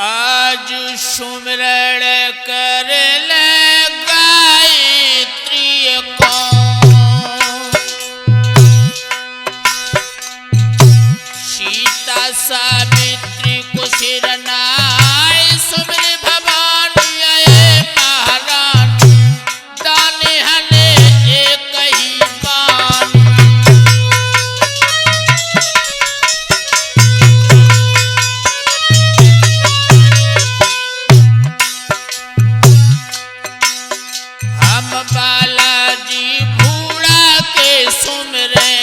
आज सुमरण कर ले गायत्री को, सीता सावित्री को सिरनाय सुमर भवानी ये महारानी, दाने हने एक ही बानी। बालाजी भूड़ा के सुमरे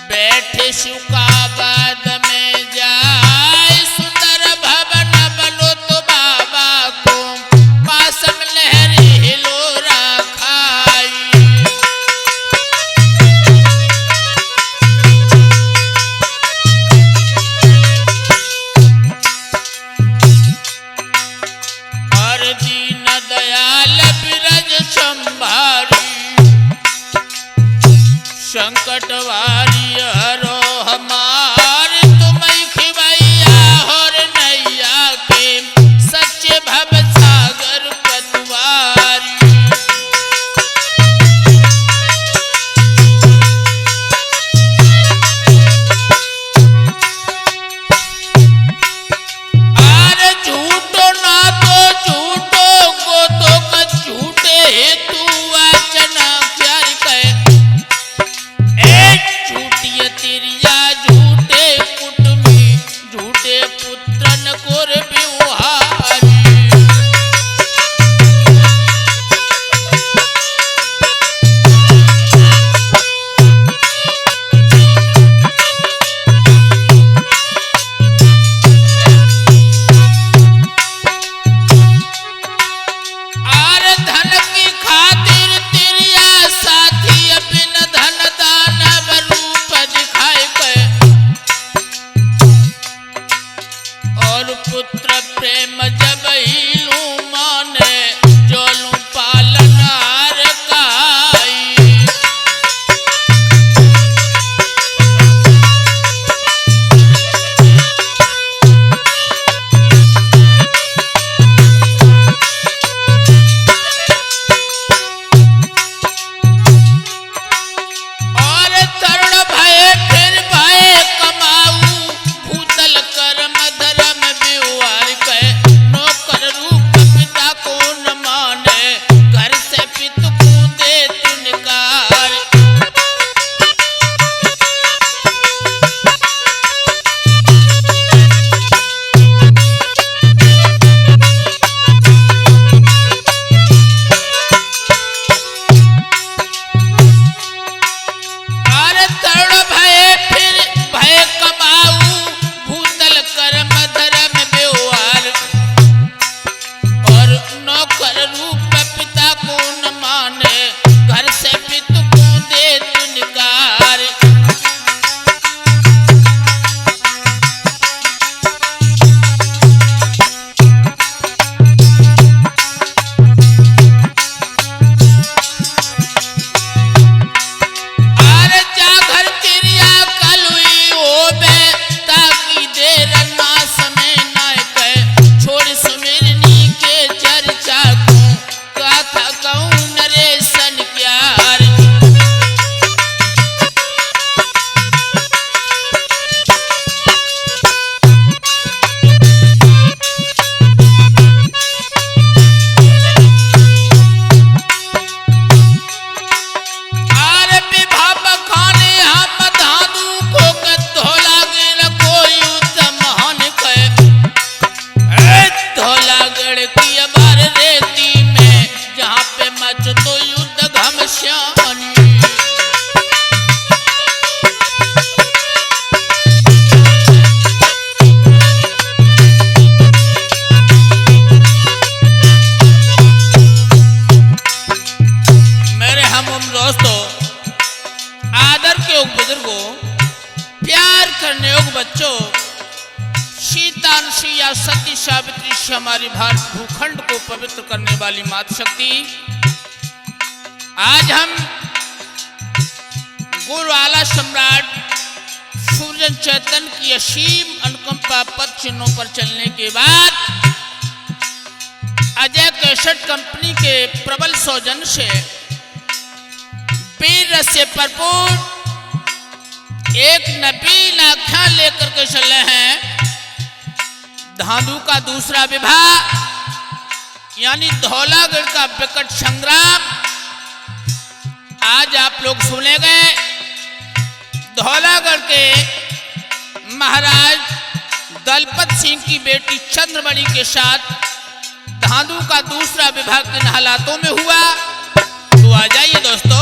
बैठे शुकाबाद में जाए, सुंदर भवन बनो तो बाबा को पासम लहरी हिलोरा खाई। और दीन दयाल बिरज संभारी, संकट वारी हरो हमार, तुम खिवैया और नैया के सच्चे भव सागर पतवारी। आर झूठो ना तो झूठो को तो झूठे हेतु वचना प्यार कहे, झूठिया तिरिया झूठे कुटुंबी, झूठे पुत्रन कोर बिवहारी। आर धन की खातिर तिरिया साथी, बिन धन दानव रूप दिखाए गए, और पुत्र प्रेम जब ही लूं माने, जो लूं पालन हार काई। और तरुण भय फिर भय कमाऊ, भूतल कर्म धर्म व्यवहार कहे, नौकर रूप पिता को न माने, घर से पितु को दे तिनकार। और तरुण भय फिर भय कमाऊ, भूतल कर्म धर्म व्यवहार, और नौकर रूप पिता को न माने, घर से पितु को दे तिनकार। आर जा घर तिरिया कलुई होबे, ताकि देर ना समय ना कहे, छोड़ सुमिरनी के चर्चा को, गाथा कहूँ नरेशन प्यार। आर विभा बखाने हम धादू को धोला गड़, कोई युद्ध महान कहे, धोला गड़ की अबार रेती में, जहाँ पे मच तो युद्ध घमश्यानी। मेरे हम दोस्तों, आदर के योग बुजुर्गों, प्यार करने योग बच्चों, सीतांशी या सती सावित्री से हमारी भारत भूखंड को पवित्र करने वाली मात शक्ति, आज हम गुरु आला सम्राट सूर्य चैतन्य की असीम भूकंपा पथ चिन्हों पर चलने के बाद अजय कैसेट कंपनी के प्रबल सौजन्य से वीर रस से भरपूर एक नवीन आख्यान लेकर के चले हैं। धांधु का दूसरा विवाह यानी धौलागढ़ का विकट संग्राम आज आप लोग सुनेंगे। धौलागढ़ के महाराज दलपत सिंह की बेटी चंद्रमणि के साथ धांधु का दूसरा विवाह किन हालातों में हुआ, तो आ जाइए दोस्तों।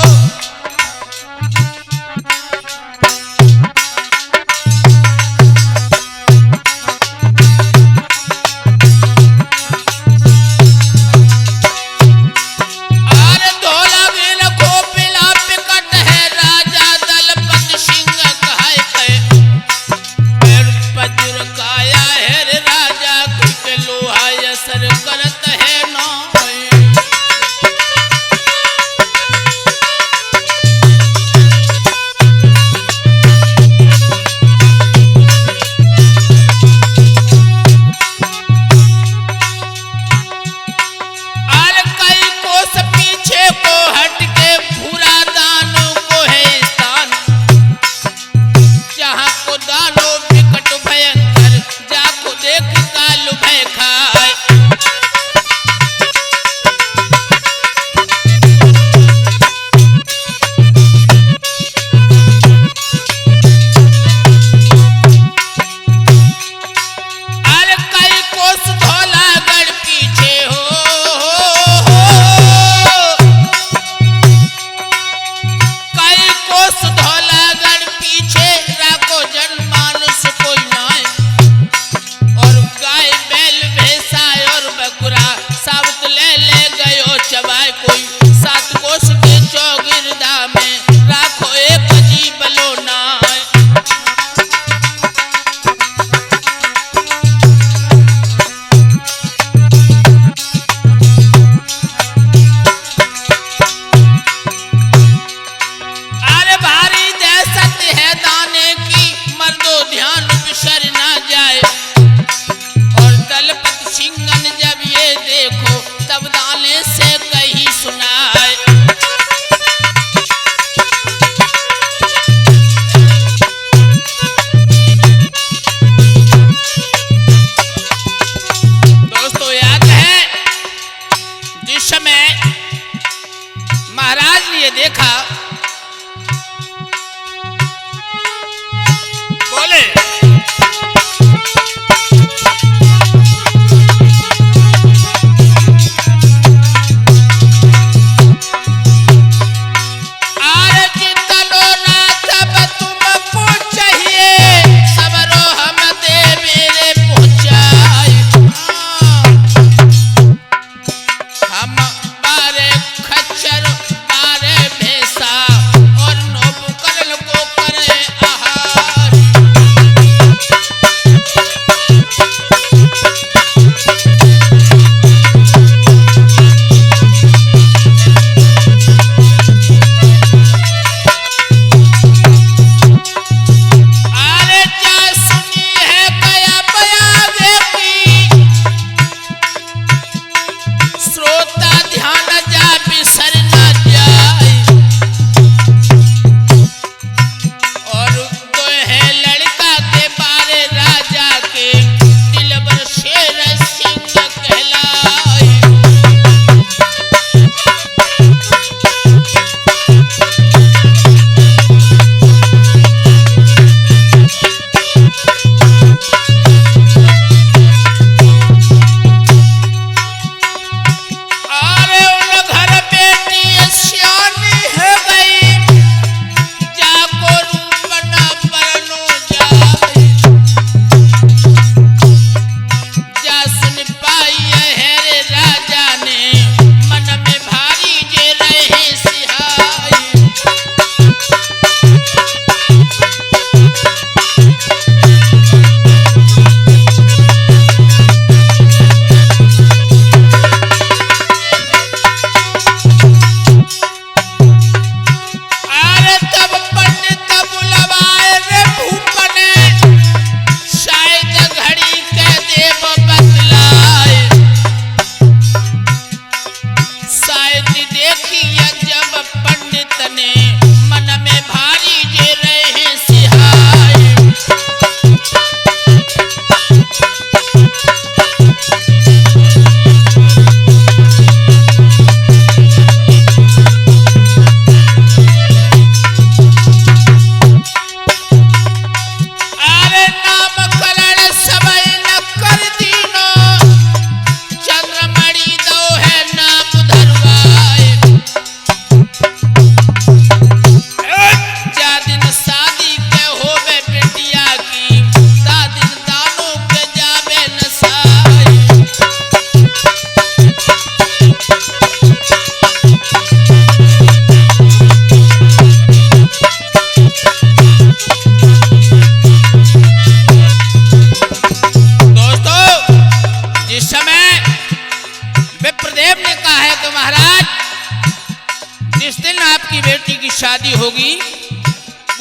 शादी होगी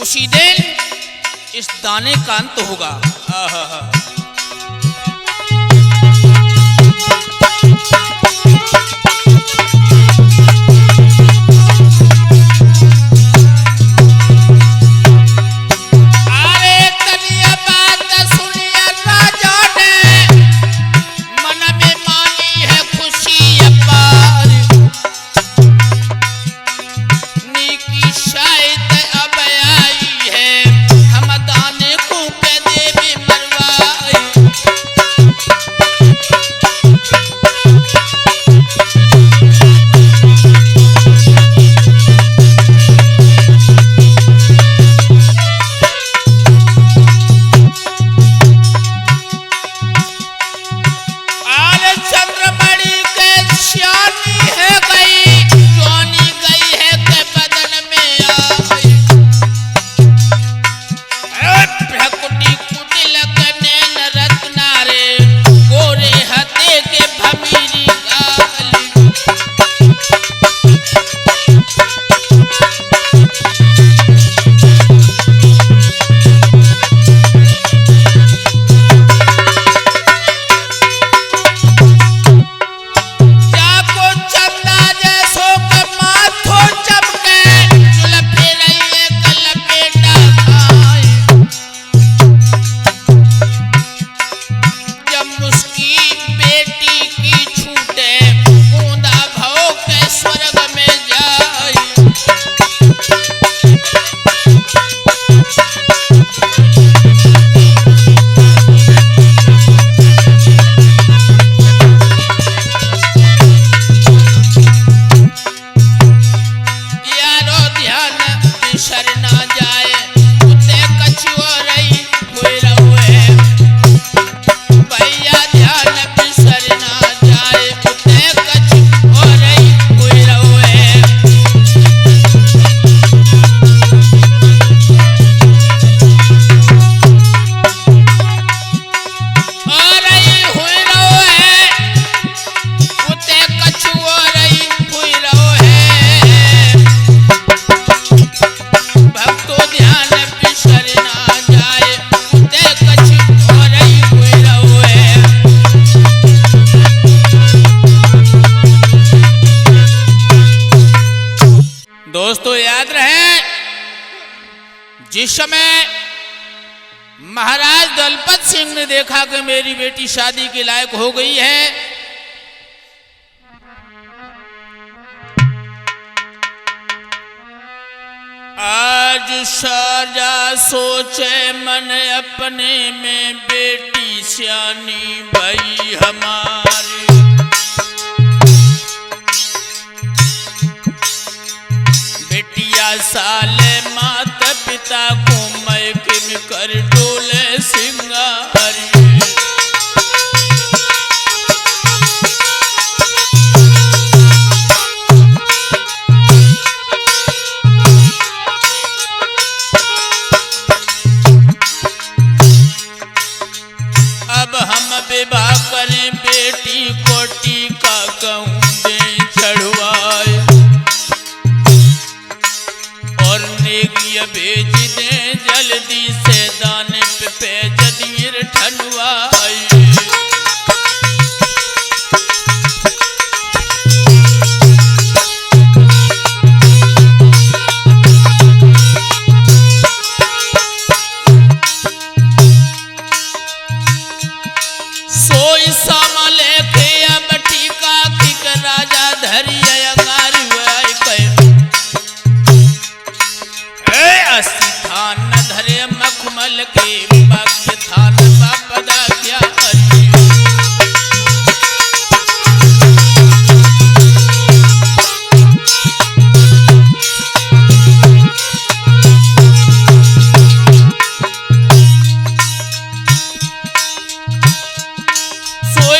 उसी दिन इस दाने का अंत होगा। आहा। दोस्तों याद रहे, जिस समय महाराज दलपत सिंह ने देखा कि मेरी बेटी शादी के लायक हो गई है, आज साजा सोचे मन अपने में, बेटी सियानी भई हमारी। बेटिया साले माता पिता को मैं किन कर डोले सिंगारी। अब हम विवाह करें, बेटी को टीका कहूँ दे चढ़वाए, और नेगिया भेज दे जल्दी से, दाने पे जदीर ठनवाए। सोई सामा लेके अब टीका की राजा धरिया अंगारी थान न धरे मखमल के, भाग्य थान बापदा क्या हरी। सोई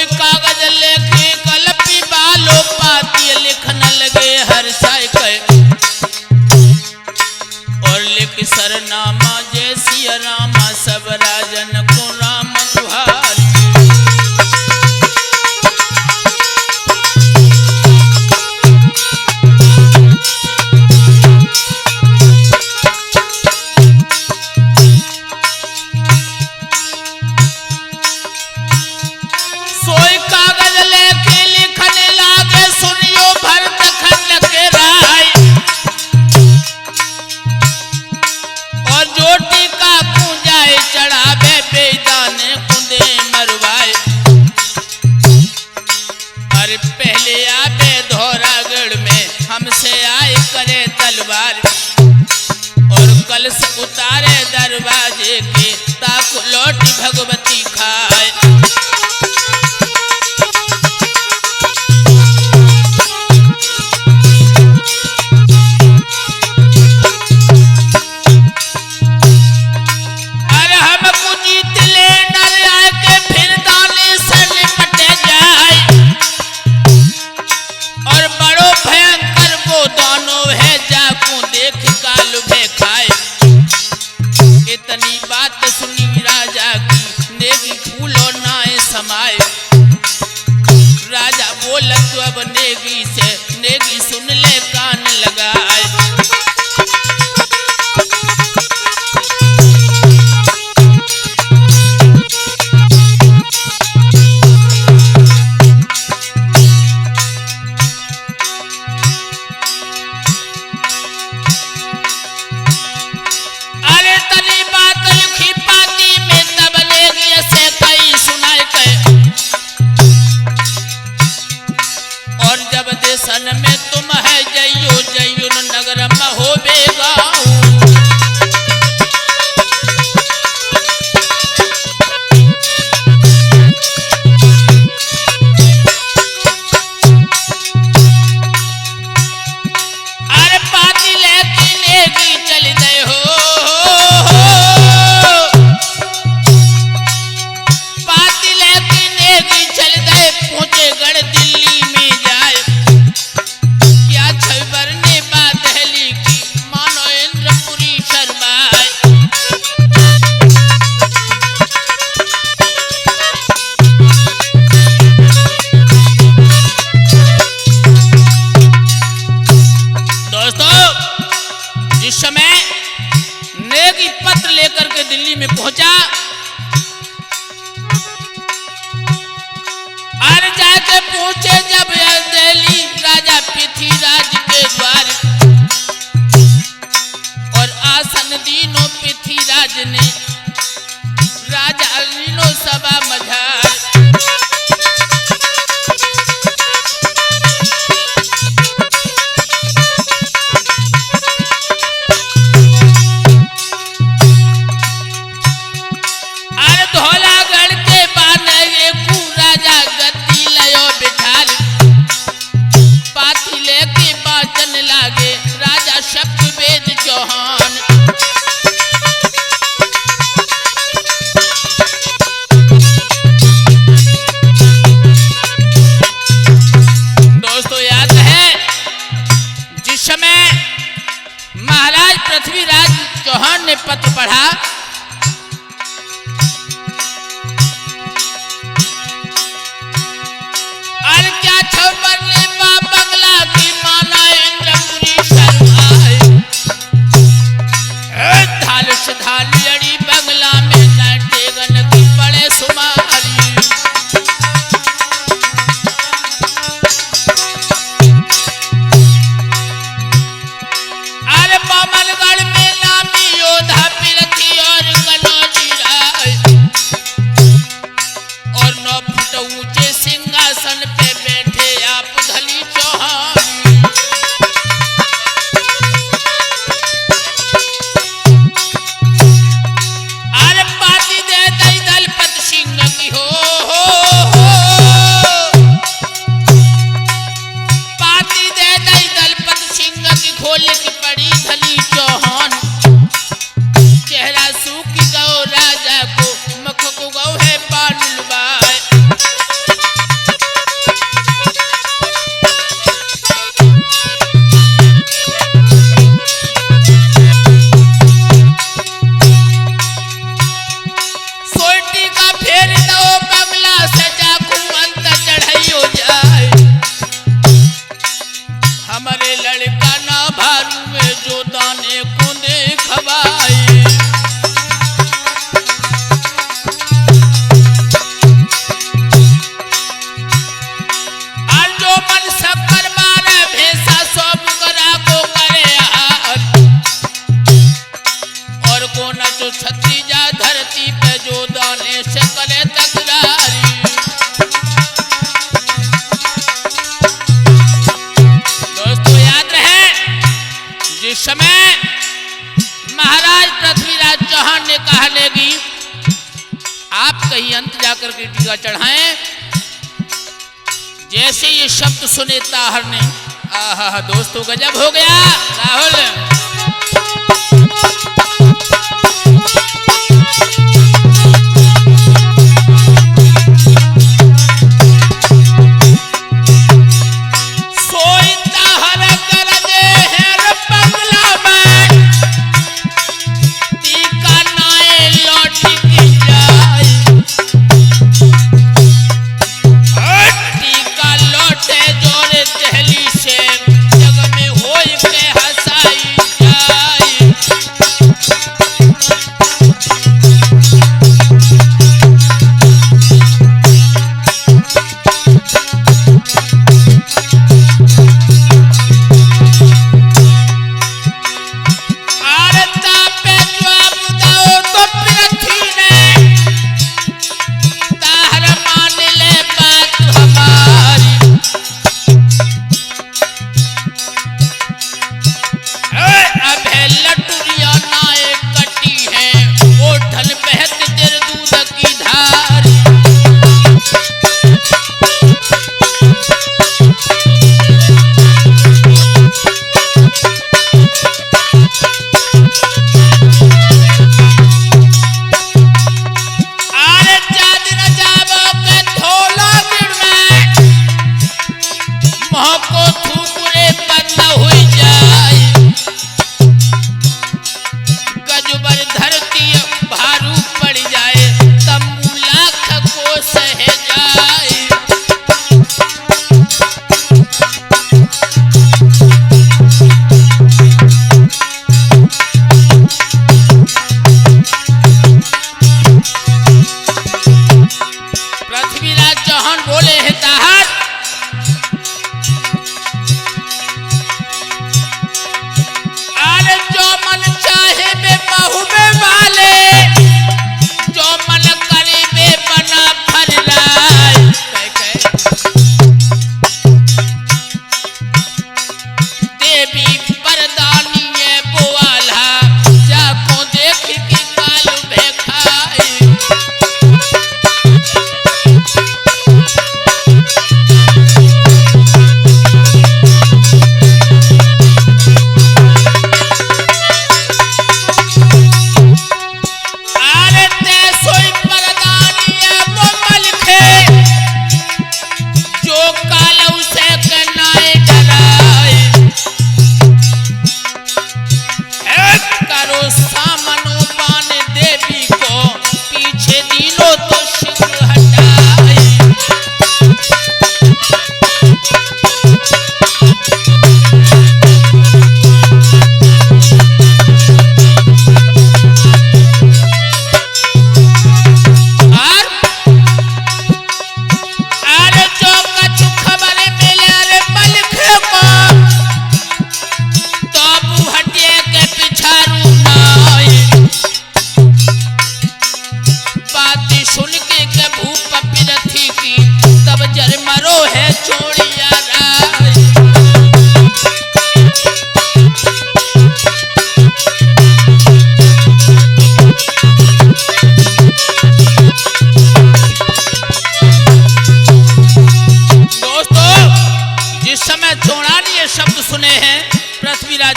उतारे दरवाजे के ताक लौटी भगवती खाए। अरे हमको जीत ले नर आए के फिर दाने से निपटे जाए और बड़ो भयंकर वो दानव है जाकू देख काल भे खाए। इतनी बात सुनी राजा की नेगी फूलो नाए समाए। राजा बोला तो अब नेगी से नेगी सुन ले कान लगाए। अरे तनी बात लिखी पाती में तब नेगी से कई सुनाए कहे। और जब देशन में तुम है जइयो जइयो नगर में हो बेगाऊ। अरे पाती लेके नेगी चल गए हो। पाती लेके नेगी चल गए पहुंचे गढ़ दिल्ली में जाए। क्या छबर ने बात दहली की मानो इंद्रपुरी शर्माए। दोस्तों जिस समय नेगी पत्र लेकर के दिल्ली में पहुंचा और जाके पूछे जब दिल्ली राजा पृथ्वीराज के द्वार और आसन दीनो पृथ्वीराज ने राजा लीनो सभा मझार। अरे धौलागढ़ के बाने एक राजा गद्दी लयो बिठाल। पाती लेके बाचन लागे राजा शब्द वेद चौहान। दोस्तों याद है जिस समय महाराज पृथ्वीराज चौहान ने पत्र पढ़ा और क्या छपर ने बंगला की माना इंद्रपुरी शर्माए। धालस धालियड़ी बंगला में नाटेगन की पड़े सुमारी। अरे बामलगढ़ में नामी योद्धा पृथ्वी और कनौजी राय और 9 फुट ऊंचे सिंहासन पे बैठे आप धली चौहान। अरे पाती दे दई दलपत सिंह की हो। पाती दे दई दलपत सिंह की खोल की पड़ी धली चौहान। चेहरा सूखी गौ राजा को मुख को गौ है पानुलबाए। जाकर के टीका चढ़ाएं। जैसे ये शब्द सुने ताहर ने, आहा दोस्तों गजब हो गया। राहुल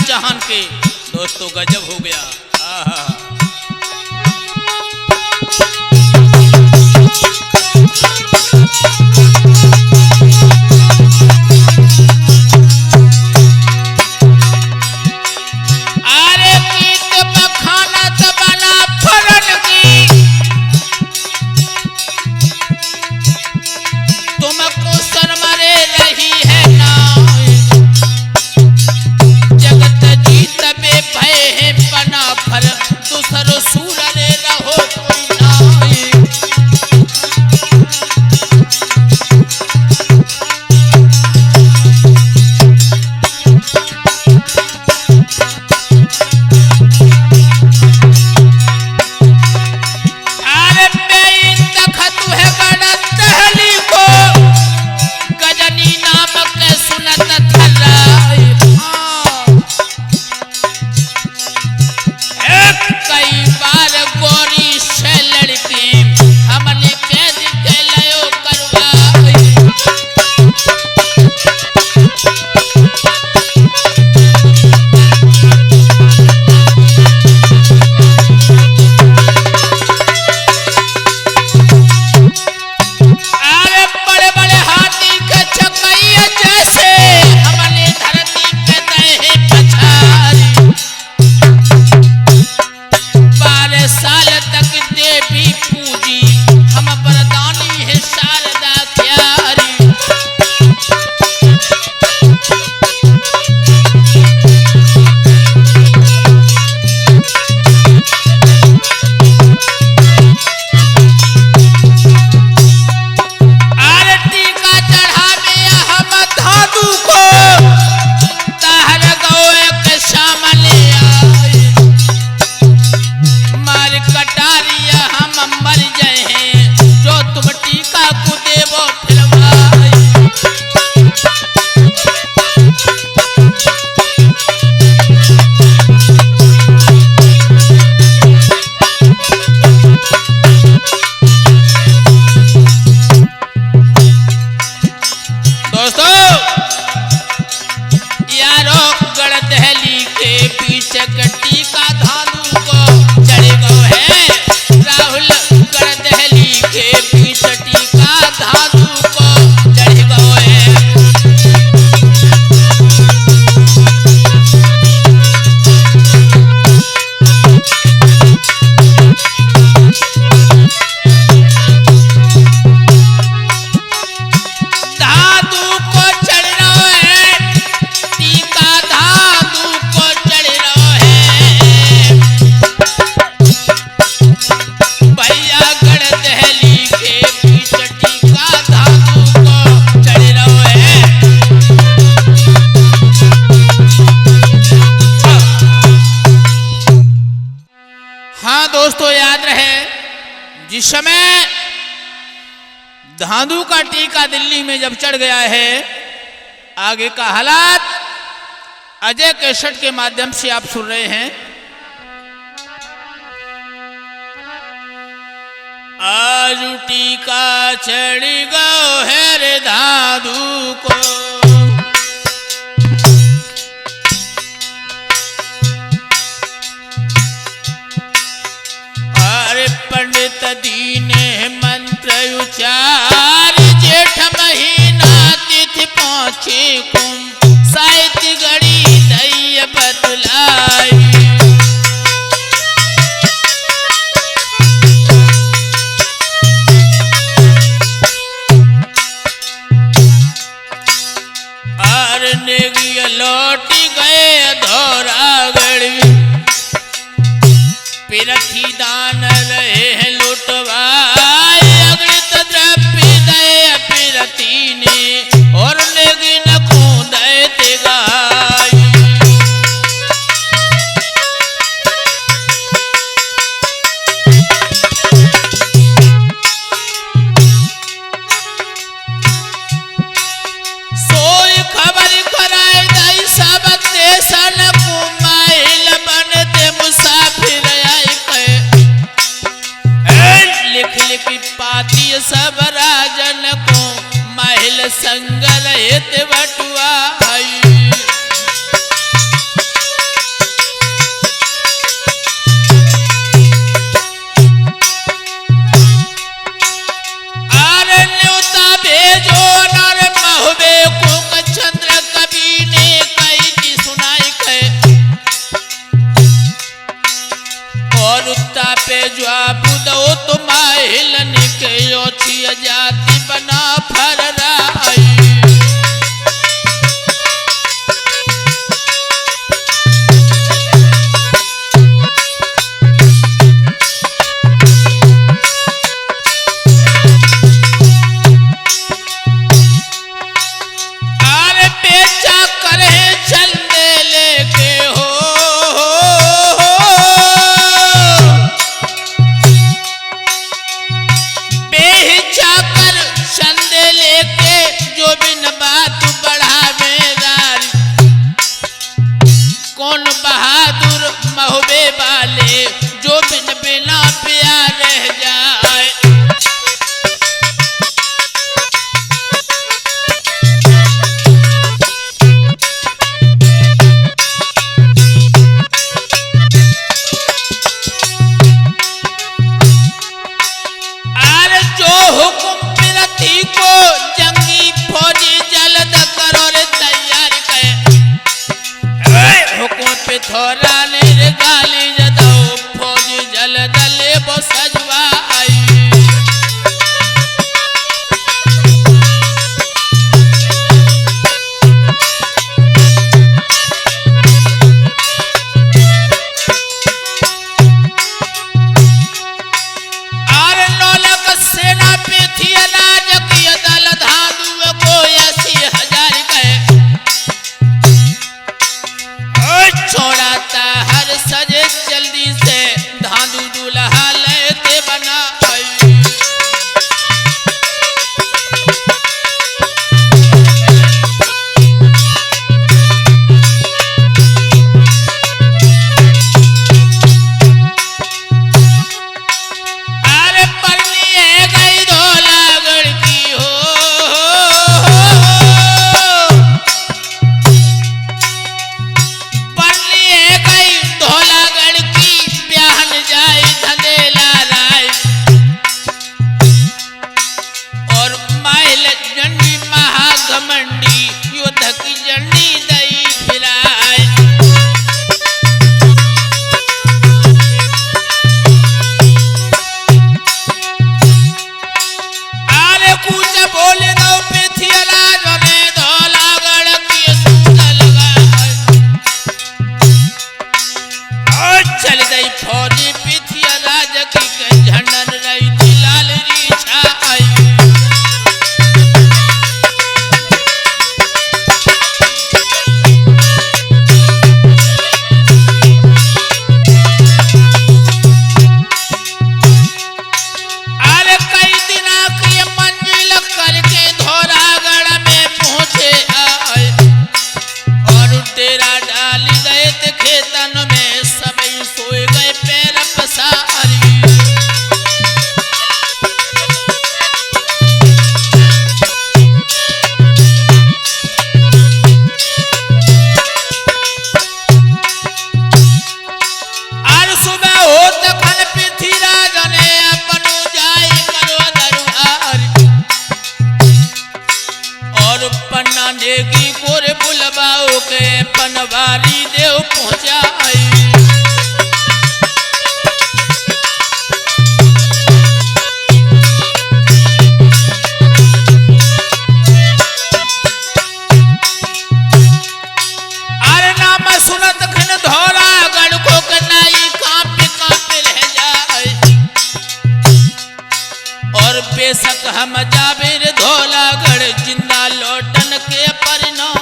जहान के दोस्तों गजब हो गया। अरे गीत बखाना तबला फरन की तुमको शर्मरे रही है ना, जगत जीत में भय है बना धांधू का टीका दिल्ली में जब चढ़ गया है, आगे का हालात अजय कैसेट के माध्यम से आप सुन रहे हैं। आज टीका चढ़ गयो है रे धांधू को, अरे पंडित दीने मंत्र उचार, जेठ महीना तिथि पहुंचे कुम, साहित्य गढ़ी दैय बतलाई। लौट गए धौरागढ़, पिरथी दान रहे हैं लुटवाए, अगणित द्रव्य दे पिरथी ने, और नेगी न खूंद तिगाई। सोई खबर कराए दई सब देशन कुमाइल, बनते मुसाफिर आई के, लिख लिख पाती सब राजन को, महल संग रहित बटुआई। न्योता भेजो नर महुबे को, चंद्र कवि ने कही सुनाई के, और उत्ता पे जवाब दो तुम हिलन के, योची जाति बना फर राई। बेहिचा कर अपना नेगी कोरे बुलबाओ के पनवारी देव पहुंचाई। बेशक हम जाबिर धौलागढ़ जिंदा लौटन के परिणाम।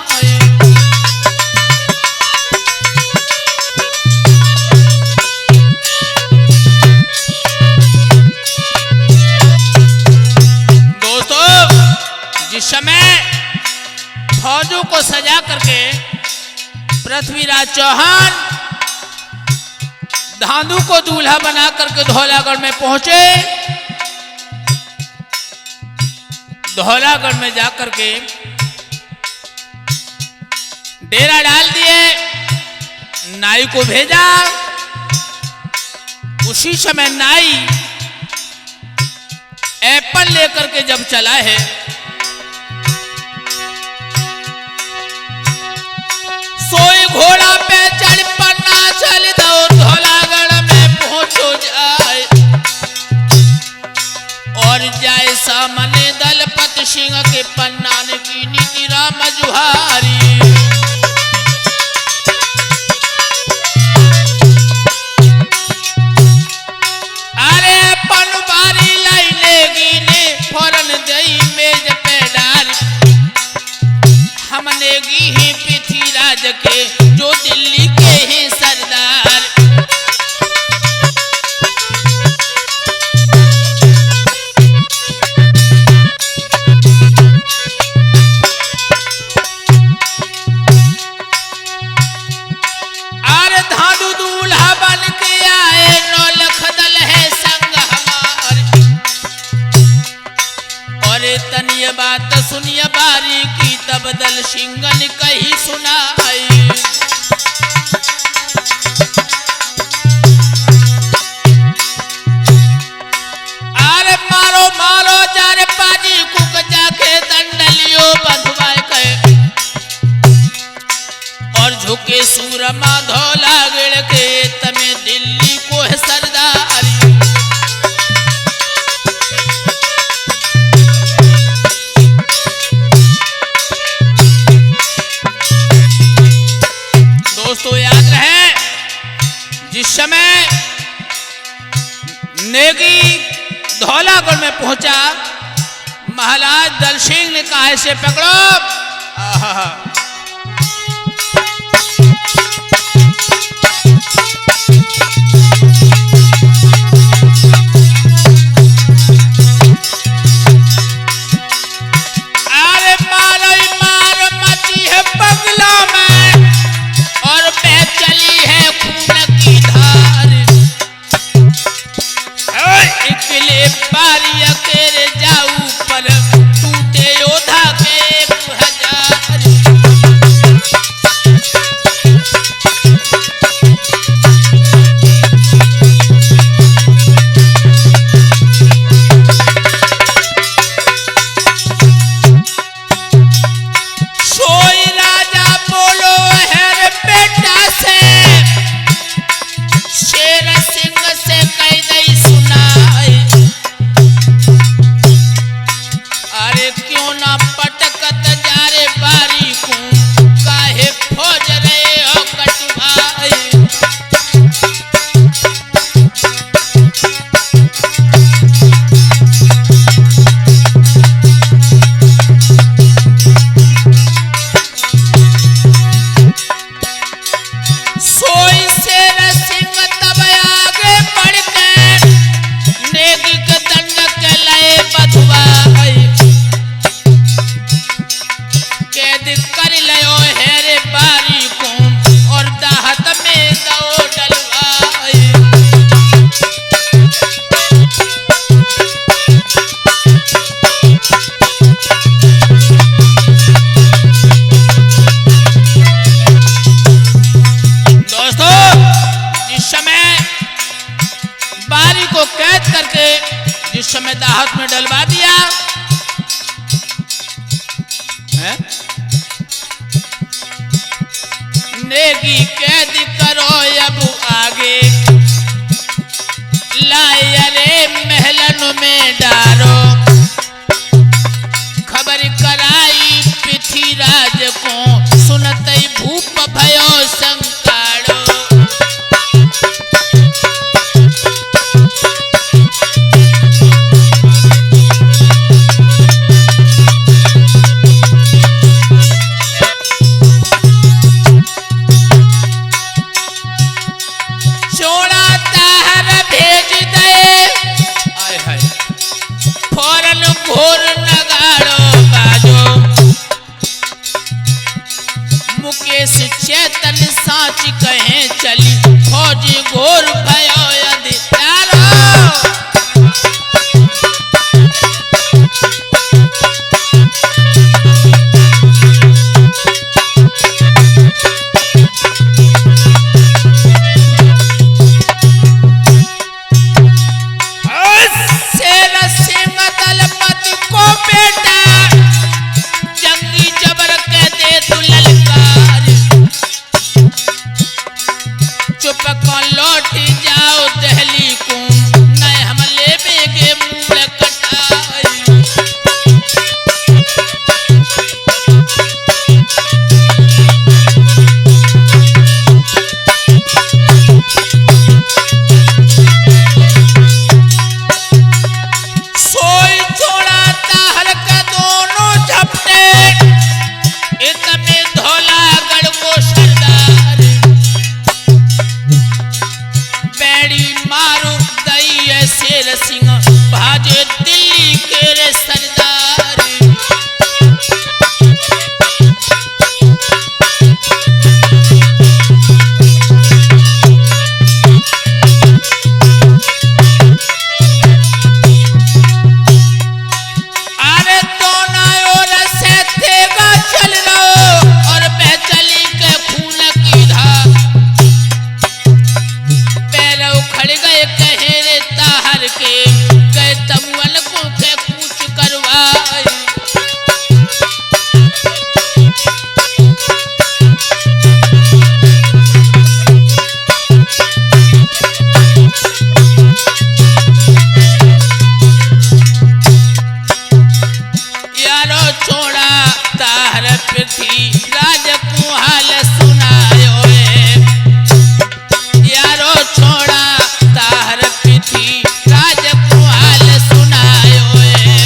दोस्तों, जिस समय फौजों को सजा करके पृथ्वीराज चौहान धांधु को दूल्हा बना करके धौलागढ़ में पहुंचे, धौलागढ़ में जाकर के डेरा डाल दिए, नाई को भेजा। उसी समय नाई एप्पल लेकर के जब चला है, सोई घोड़ा पे चढ़ पन्ना चल दो धौलागढ़ में पहुंचो जाए, और जाए सामने दलपत सिंह के पन्नान की नीति राम जुहारी। अरे पनवारी लाई लेगी ने फौरन दई मेज पे डाल, हमने गी ही पृथ्वीराज के जो दिल्ली के हैं सरदार। तनिय बात सुनिए बारी की तब दल सिंगन कही सुनाई। अरे मारो मारो जारे पाजी कुक जाके दंडलियो बंधुआ कहे, और झुके सूरमा धौलागढ़ के तमे दिल्ली को है सरदारी। दोस्तों, याद रहे, जिस समय नेगी धौलागढ़ में पहुंचा, महाराज दल सिंह ने कहा इसे पकड़ो। आहा, अरे मारो मार मची है बगला में, और बह चली है खून की धार। इकले पारी अकेले जाऊ पर टूटे योद्धा के 1000। सोई राजा बोलो है बेटा से, शेर सिंह से कह दई सुनाई। अरे क्यों ना पटकत जारे बारी को, काहे फौज रहे हो कटुभाई। सोई शेर सिंह तब आगे बढ़ के नेगी के दंड के लए बधुआ। करेगी कैद करो अब आगे, लाए रे महलन में डारो, खबर कराई पृथ्वीराज को सुनते भूप भयो संकाड़ो। घोर नगाड़ो बाजो, मुकेश चेतन साच कहे चली, फौजी घोर भयो अधिकारो। लौट जाओ दहली को, नए हमले बेगे मूल कटाई। सोई छोड़ा ताहर का दोनों झपटे, इतने धौला गढ़ को सरदार, बैड़ी मारू दई शेर सिंह भाजे दिल्ली के रे सरदार। अरे दोनों ओर से तेगा चल रहो और बह चली के खून की धार, खड़ गए कहेरे ताहर के, गए तमुअन को के कूच करवाए। यारो छोड़ा ताहर पृथ्वीराज को हाल सुनायो है, यारो छोड़ा ताहर पृथ्वीराज को हाल सुनायो है।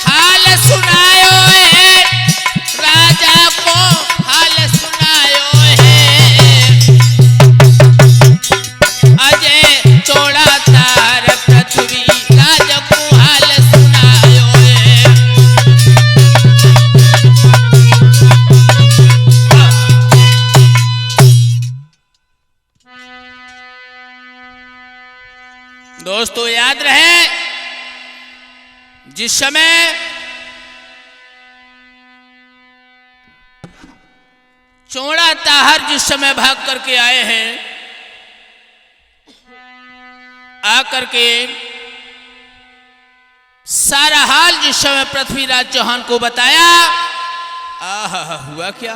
हाल सुनायो है राजा को, हाल सुनायो है। अजय छोड़ा ताहर पृथ्वीराज को हाल सुनायो है। दोस्तों याद रहे, जिस समय चौड़ा ताहर जिस समय भाग करके आए हैं, आकर के सारा हाल जिस समय पृथ्वीराज चौहान को बताया, आहा हुआ क्या।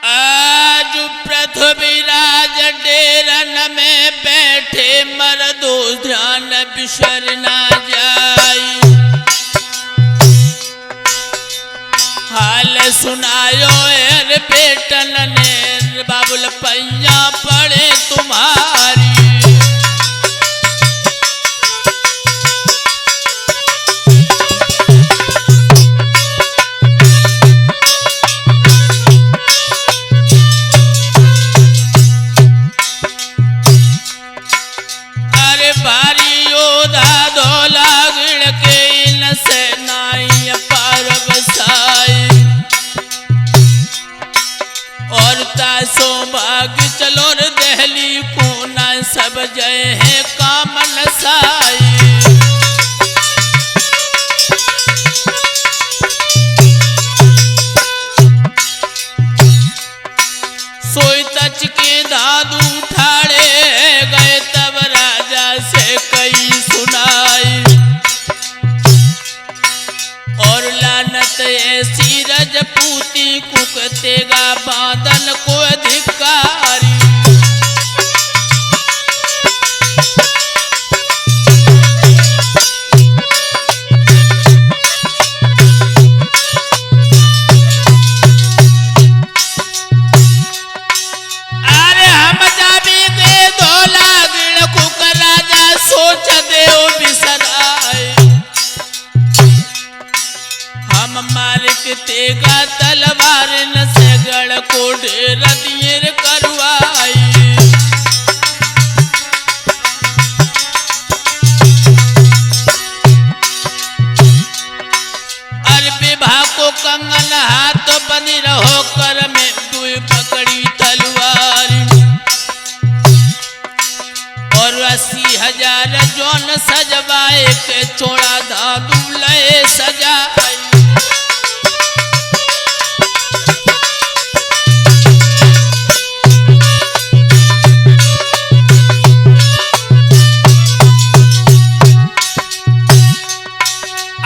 आज पृथ्वीराज डेरन में बैठे, मर्दो ध्यान बिसर ना जाई। हाल सुनायो एर बेटन ने, बाबुल पैया पड़े तुम्हारी। अरे भारी योधा धोला गिड़ के, इन से नाई पार बसाई। और तासो भाग चलो रे दहली को, ना सब जय है कामन साई। सोई तच के दादू ऐसी रजपूती कुकतेगा बादल को धिक्कारी। अरे हम जाबी के धोला गिण कुक राजा सोच देव बिसराए। हम मालिक तेगा तलवार न से गढ़ को ढेर दिएर करवाई। अरे विवाह को कंगन हाथ बनी रहो कर में दुई पकड़ी तलवार। और 80,000 जौन सजवाए के चोड़ा धादू लए सजाई।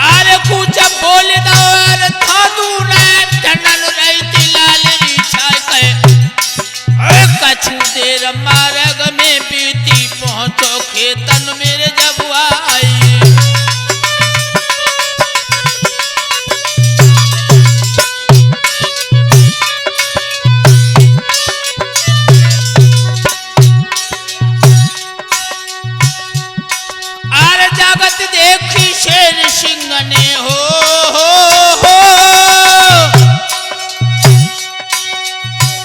अरे कुछ बोल दो और धादू रे ठंडन रही तिलाल रिछाई कहे। कछु देर मार्ग में बीती पहुंचो खेतन मेरे जब आई। अरे जगत देखी शेर सिंह ने हो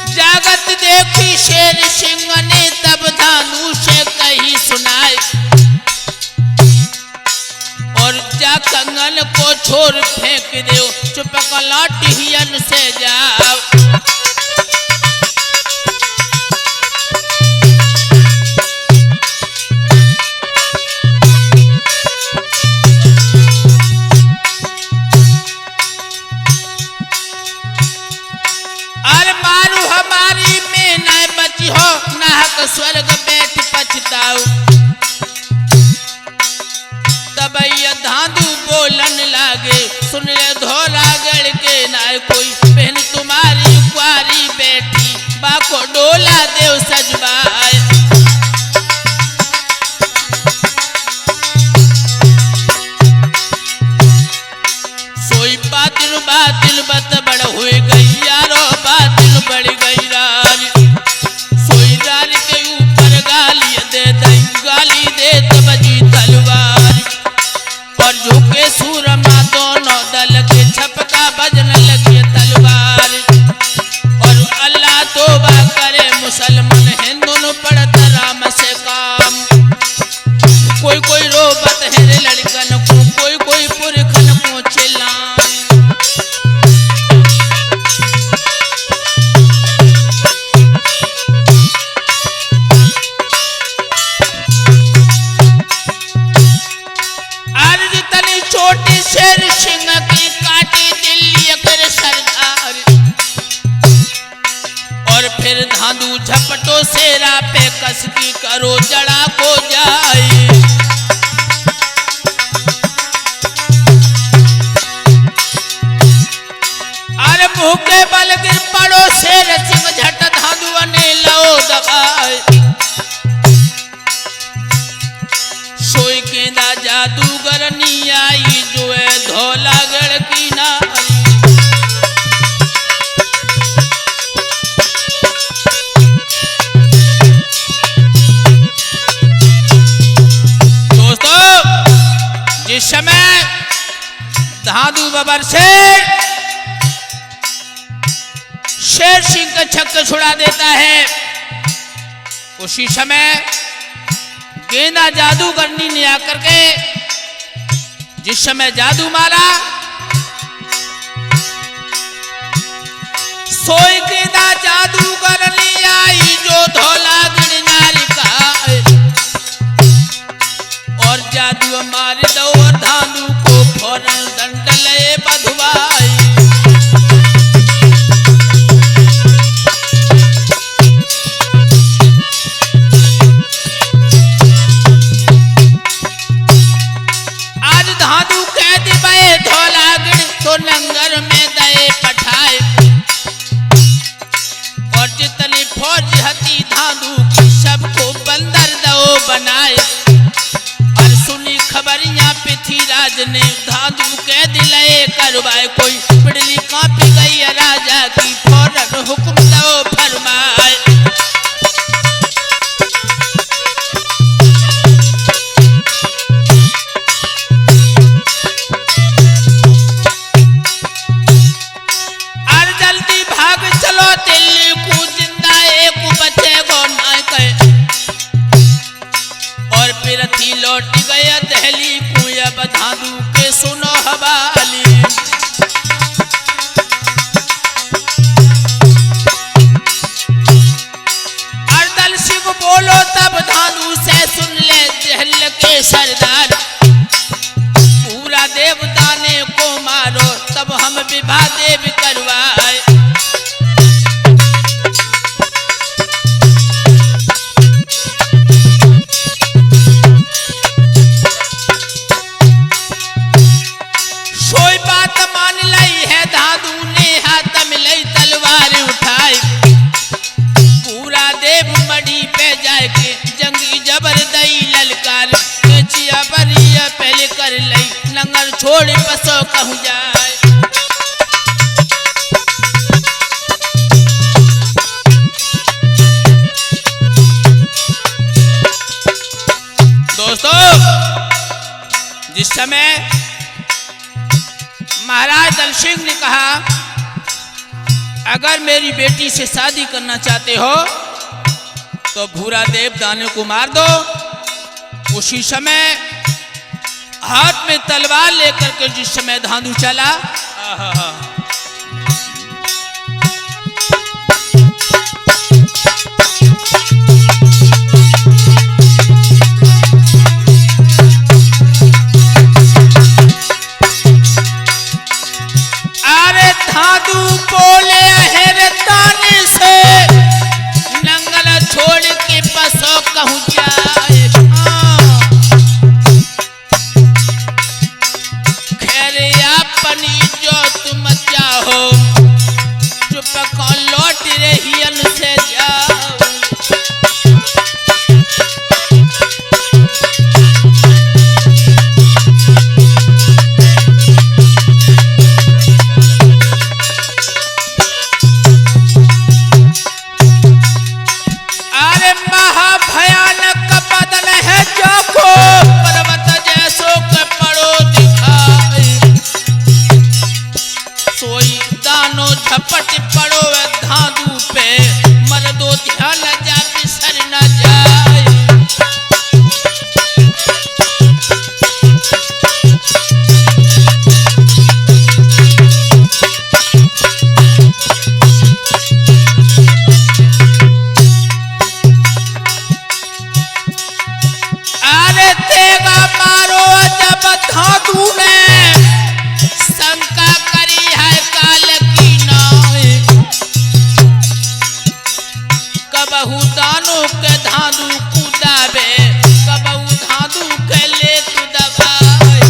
जगत देखी शेर सिंह ने तब धानु से कही सुनाए। और जा कंगन को छोड़ फेंक दो चुपक लाठियन से जाओ। अरे मारू हमारी में न बची हो नाहक स्वर्ग बैठ पछताओ। तब ये धांधू बोलन लागे सुन ले धोला गढ़ के नाय कोई बहन तुम्हारी कुआरी बैठी बाको डोला देव सजवाए। सोई बातिल बत बड़ हुए गई यारो बातिल बढ़ गई रानी। सोई रानी के ऊपर गाली दे दई गाली दे तब जी तलवार। और झुके सूरमा दोनों दल के छपका बजन लगी तलवार। और अल्लाह तौबा करे मुसलमान हिंदू पढ़त राम से काम। कोई कोई रोबत है रे लड़कन को कोई कोई पुरखन को चिल्लाए। छोटी शेर सिंह की काटी दिल्ली कर सरदार। और फिर धांधू झपटो सेरा पे कस की करो जड़ा को जाए। अरे मुंह के बल गिर पड़ो शेर सिंह झट धांधुआ ने लो दबाए। सोई गेंदा जादूगर नी आई जो है धोला गढ़ की नारी। दोस्तों जिस समय धांधू बबर से शेर सिंह का छक्का छुड़ा देता है उसी समय गेंदा जादूगरनी ने आकर के जिस समय जादू मारा सोई गेंदा जादूगरनी आई जो धोला गिर नारी का। और जादू मार दो और धांधू को फौरन दंड ले बधवाई। आज धांधू कह दे धोला करवाए कोई पिड़ली कांपी गई राजा की फौरन हुक्म दो फरमाए। और जल्दी भाग चलो दिल्ली को जिंदा एक बच्चे को ना कहे और फिर थी लौट गया दहली को या बधादू के सुनो हवाली। अर्दल सिंह बोलो तब धादू से सुन ले दहल के सरदार पूरा देवदाने को मारो तब हम विवाह देव करवाए। सोई बात मान लाई है धादू ने हाथ में लई तलवार उठाई पूरा देव मड़ी पे जाए के जंगी जबर दई ललकार चिया बरिया पहले कर लई लंगर छोड़ पसो कहूं जाए। दोस्तों जिस समय महाराज दल सिंह ने कहा अगर मेरी बेटी से शादी करना चाहते हो तो भूरा देव दाने को मार दो, उसी समय हाथ में तलवार लेकर के जिस समय धांधू चला धादू बोले हैरतानी से नंगल छोड़ के पसो कहूं जाए। खैर अपनी जो तुम चाहो चुप कौन लौट रही से जाओ। महाभयानक बदन है जाको पर्वत जैसो के पड़ो दिखाए सोई दानो झपट पड़ो धादू पे मर्दो ध्यान जा बिसर न जाए। मारो जब धादू ने शंका करी है काल की नाय कबहू दानों के धादू कूदाबे कबहू धादू के ले तू दबाए।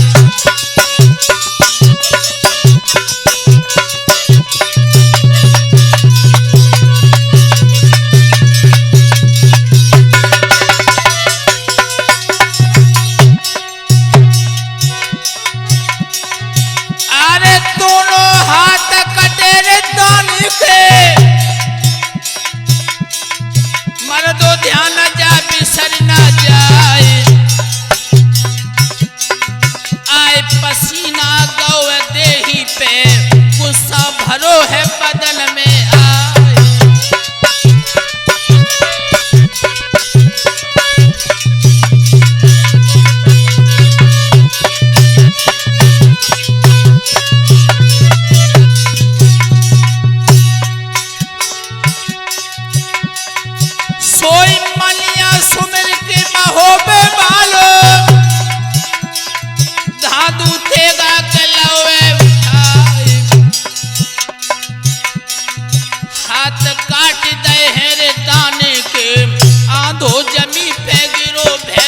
दोनों हाथ कटेरे दानी के मर्दो ध्यान जा बिसर न जाए। आए पसीना गौ देही पे गुस्सा भरो है बदन में आए। सोई मलिया सुमिर के महोबे वालो धादू तेगा के लवे उठाए हाथ काट दे है रे दाने के आंधो जमी पे गिरो भे